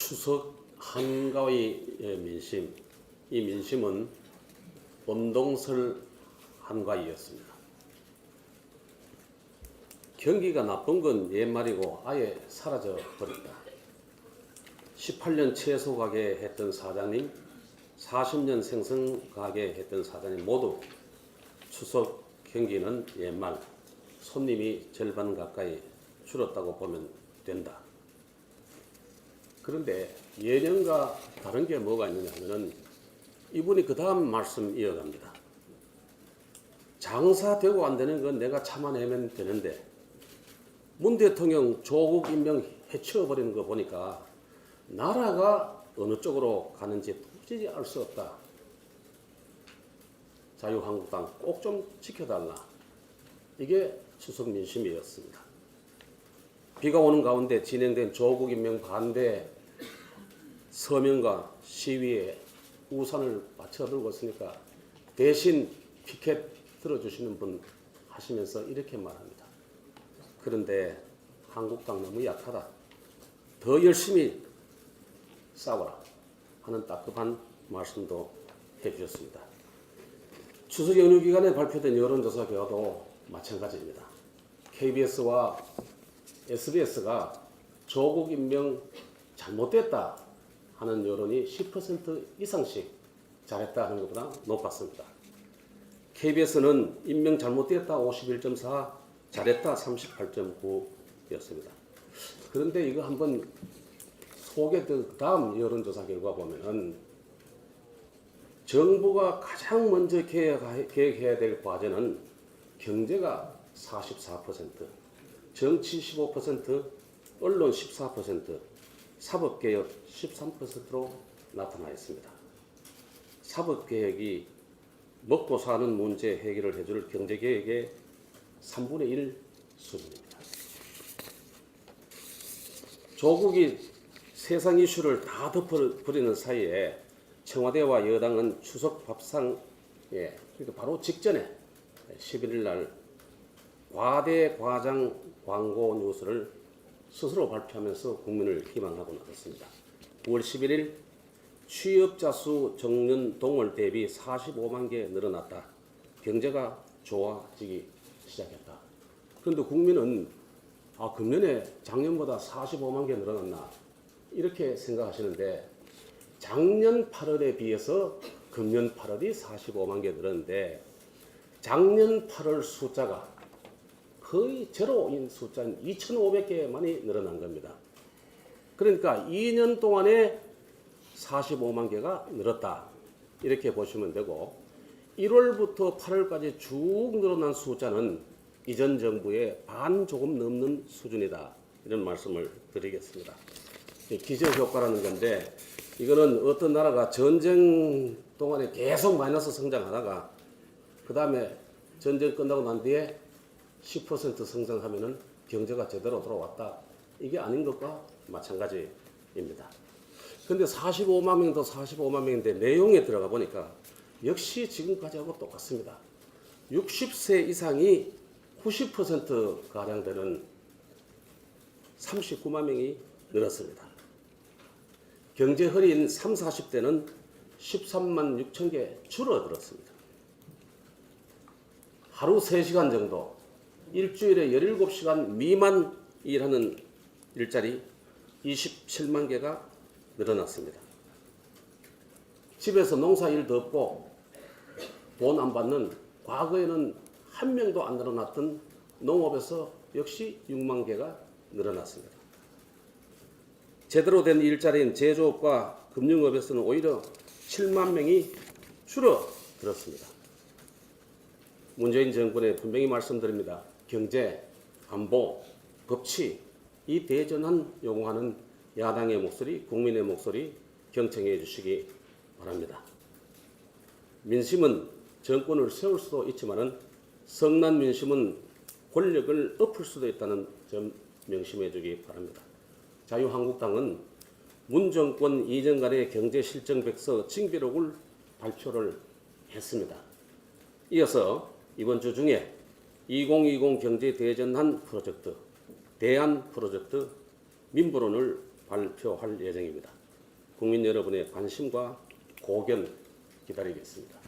추석 한가위 민심, 이 민심은 엄동설 한가위였습니다. 경기가 나쁜 건 옛말이고 아예 사라져 버렸다. 18년 채소 가게 했던 사장님, 40년 생선 가게 했던 사장님 모두 추석 경기는 옛말, 손님이 절반 가까이 줄었다고 보면 된다. 그런데 예년과 다른 게 뭐가 있느냐 하면은 이분이 그 다음 말씀 이어갑니다. 장사되고 안 되는 건 내가 참아내면 되는데 문 대통령 조국 임명 해치워버리는 거 보니까 나라가 어느 쪽으로 가는지 도저히 알 수 없다. 자유한국당 꼭 좀 지켜달라. 이게 추석 민심이었습니다. 비가 오는 가운데 진행된 조국 임명 반대 서명과 시위에 우산을 받쳐 들고 있으니까 대신 피켓 들어주시는 분 하시면서 이렇게 말합니다. 그런데 한국당 너무 약하다. 더 열심히 싸워라 하는 따끔한 말씀도 해주셨습니다. 추석 연휴 기간에 발표된 여론조사 결과도 마찬가지입니다. KBS와 SBS가 조국 임명 잘못됐다 하는 여론이 10% 이상씩 잘했다 하는 것보다 높았습니다. KBS는 임명 잘못됐다 51.4, 잘했다 38.9였습니다. 그런데 이거 한번 소개된 다음 여론조사 결과 보면은 정부가 가장 먼저 계획해야 될 과제는 경제가 44%, 정치 15%, 언론 14%, 사법개혁 13%로 나타나 있습니다. 사법개혁이 먹고 사는 문제 해결을 해줄 경제개혁의 3분의 1 수준입니다. 조국이 세상 이슈를 다 덮어버리는 사이에 청와대와 여당은 추석 밥상에 그러니까 바로 직전에 11일 날 과대 과장 광고 뉴스를 스스로 발표하면서 국민을 희망하고 나섰습니다. 9월 11일 취업자 수 정년 동월 대비 45만 개 늘어났다. 경제가 좋아지기 시작했다. 그런데 국민은 금년에 작년보다 45만 개 늘어났나 이렇게 생각하시는데 작년 8월에 비해서 금년 8월이 45만 개 늘었는데 작년 8월 숫자가 거의 제로인 숫자인 2,500개만이 늘어난 겁니다. 그러니까 2년 동안에 45만 개가 늘었다. 이렇게 보시면 되고 1월부터 8월까지 쭉 늘어난 숫자는 이전 정부의 반 조금 넘는 수준이다. 이런 말씀을 드리겠습니다. 기저효과라는 건데 이거는 어떤 나라가 전쟁 동안에 계속 마이너스 성장하다가 그 다음에 전쟁 끝나고 난 뒤에 10% 성장하면은 경제가 제대로 돌아왔다. 이게 아닌 것과 마찬가지입니다. 그런데 45만 명도 45만 명인데 내용에 들어가 보니까 역시 지금까지하고 똑같습니다. 60세 이상이 90%가량 되는 39만 명이 늘었습니다. 경제 허리인 30, 40대는 13만 6천 개 줄어들었습니다. 하루 3시간 정도 일주일에 17시간 미만 일하는 일자리 27만 개가 늘어났습니다. 집에서 농사일도 없고 돈 안 받는 과거에는 한 명도 안 늘어났던 농업에서 역시 6만 개가 늘어났습니다. 제대로 된 일자리인 제조업과 금융업에서는 오히려 7만 명이 줄어들었습니다. 문재인 정권에 분명히 말씀드립니다. 경제, 안보, 법치 이 대전환 요구하는 야당의 목소리, 국민의 목소리 경청해 주시기 바랍니다. 민심은 정권을 세울 수도 있지만은 성난 민심은 권력을 엎을 수도 있다는 점 명심해 주기 바랍니다. 자유한국당은 문 정권 이전간의 경제실정백서 징비록을 발표를 했습니다. 이어서 이번 주 중에 2020 경제대전환 프로젝트, 대안 프로젝트 민부론을 발표할 예정입니다. 국민 여러분의 관심과 고견 기다리겠습니다.